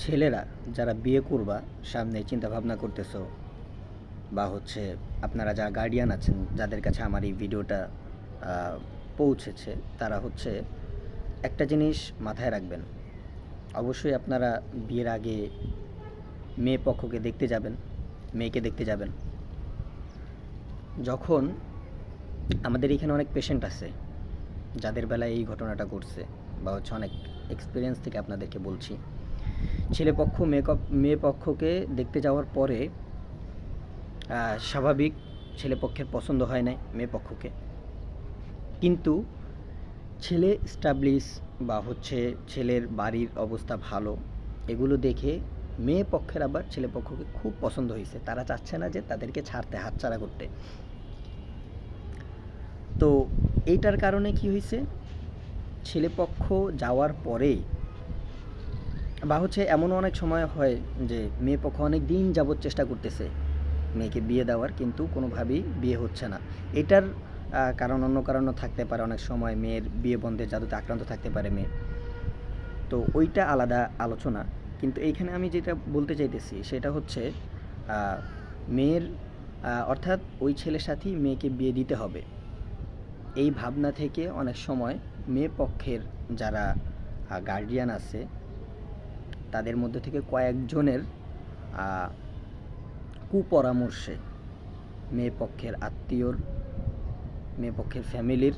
ছেলেরা যারা বিয়ে করবা সামনে চিন্তা ভাবনা করতেছো বা আপনারা যারা গার্ডিয়ান আছেন যাদের কাছে আমার এই ভিডিওটা পৌঁছেছে তারা একটা জিনিস মাথায় রাখবেন। অবশ্যই আপনারা বিয়ের আগে মেয়ে পক্ষকে দেখতে যাবেন, মেয়েকে দেখতে যাবেন। যখন আমাদের এখানে অনেক পেশেন্ট আছে যাদের বেলায় এই ঘটনাটা ঘটছে বা অনেক এক্সপিরিয়েন্স থেকে আপনাদেরকে বলছি। ছেলেপক্ষ মেয়ে পক্ষকে দেখতে যাওয়ার পরে স্বাভাবিক ছেলেপক্ষের পছন্দ হয় না মেয়ে পক্ষকে, কিন্তু ছেলে স্টাবলিশ বা ছেলের বাড়ির অবস্থা ভালো, এগুলো দেখে মেয়ে পক্ষের আবার ছেলে পক্ষকে খুব পছন্দ হয়েছে। তারা চাচ্ছে না যে তাদেরকে ছাড়তে, হাতছাড়া করতে। তো এইটার কারণে কি হয়েছে, ছেলেপক্ষ যাওয়ার পরেই বা এমনও অনেক সময় হয় যে মেয়ে পক্ষ অনেক দিন যাবৎ চেষ্টা করতেছে মেয়েকে বিয়ে দেওয়ার, কিন্তু কোনোভাবেই বিয়ে হচ্ছে না। এটার কারণ অন্য কারণও থাকতে পারে। অনেক সময় মেয়ের বিয়ে বন্ধের জাদুতে আক্রান্ত থাকতে পারে মেয়ে, তো ওইটা আলাদা আলোচনা। কিন্তু এইখানে আমি যেটা বলতে চাইতেছি সেটা মেয়ের অর্থাৎ ওই ছেলের সাথেই মেয়েকে বিয়ে দিতে হবে, এই ভাবনা থেকে অনেক সময় মেয়ে পক্ষের যারা গার্ডিয়ান আছে তাদের মধ্যে থেকে কয়েকজনের কুপরামর্শে মেয়ে পক্ষের আত্মীয়র, মেয়ে পক্ষের ফ্যামিলির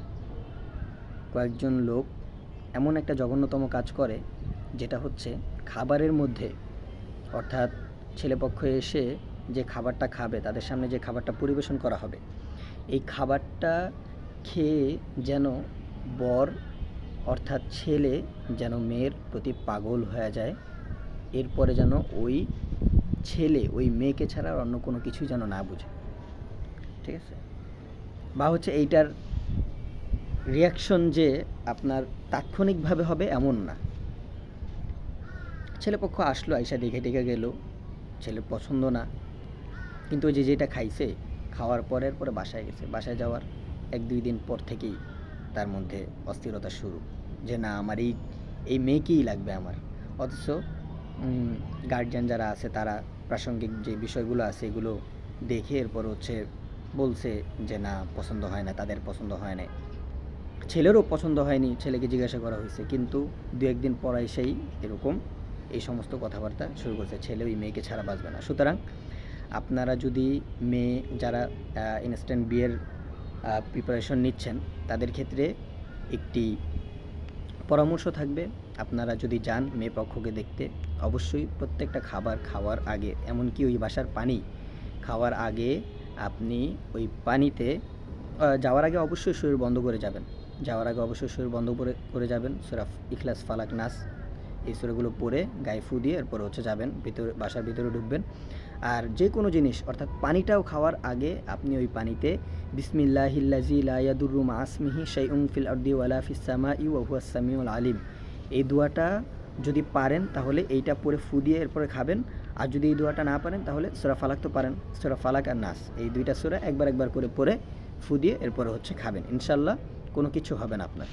কয়েকজন লোক এমন একটা জঘন্যতম কাজ করে, যেটা খাবারের মধ্যে, অর্থাৎ ছেলেপক্ষ এসে যে খাবারটা খাবে, তাদের সামনে যে খাবারটা পরিবেশন করা হবে, এই খাবারটা খেয়ে যেন বর অর্থাৎ ছেলে যেন মেয়ের প্রতি পাগল হয়ে যায়। এরপরে যেন ওই ছেলে ওই মেয়েকে ছাড়া আর অন্য কোনো কিছুই যেন না বুঝে, ঠিক আছে? বা এইটার রিয়াকশন যে আপনার তাৎক্ষণিকভাবে হবে এমন না। ছেলেপক্ষ আসলো, আইসা দেখে টেকে গেল, ছেলের পছন্দ না, কিন্তু ওই যেটা খাইছে, খাওয়ার পরে বাসায় গেছে। বাসায় যাওয়ার 1-2 দিন পর থেকেই তার মধ্যে অস্থিরতা শুরু, যে না আমার এই মেয়েকেই লাগবে আমার। অথচ গার্জিয়ান যারা আছে তারা প্রাসঙ্গিক যে বিষয়গুলো আছে এগুলো দেখে এরপর বলছে যে না পছন্দ হয় না, তাদের পছন্দ হয় না। ছেলেরও পছন্দ হয়নি, ছেলেকে জিজ্ঞাসা করা হয়েছে, কিন্তু 2-1 দিন পর এসেই এরকম এই সমস্ত কথাবার্তা শুরু করছে, ছেলে ওই মেয়েকে ছাড়া বাঁচবে না। সুতরাং আপনারা যদি মেয়ে যারা ইনস্ট্যান্ট বিয়ের প্রিপারেশন নিচ্ছেন, তাদের ক্ষেত্রে একটি পরামর্শ থাকবে, আপনারা যদি যান মেয়ে পক্ষকে দেখতে, অবশ্যই প্রত্যেকটা খাবার খাওয়ার আগে, এমনকি ওই বাসার পানি খাওয়ার আগে আপনি ওই পানিতে যাওয়ার আগে অবশ্যই শরীর বন্ধ করে যাবেন। করে যাবেন। সূরা ইখলাস, ফালাক, নাস এই সূরাগুলো পড়ে গায়ে ফু দিয়ে এরপর যাবেন বাসার ভিতরে ঢুকবেন। আর যে কোনো জিনিস অর্থাৎ পানিটাও খাওয়ার আগে আপনি ওই পানিতে বিসমিল্লাহিল্লাযী লা ইয়াদুররু মা ইসমিহি শাইউন ফিল আরদি ওয়ালা ফিস সামাই ওয়া হুয়াস সামিউল আলিম, এই দোয়াটা যদি পারেন তাহলে এইটা পড়ে ফু দিয়ে এরপরে খাবেন। আর যদি এই দোয়াটা না পারেন তাহলে সূরা ফালাক তো পারেন, সূরা ফালাক আর নাস এই দুইটা সূরা একবার করে পড়ে ফু দিয়ে এরপরে খাবেন। ইনশাআল্লাহ কোনো কিছু হবে না আপনার।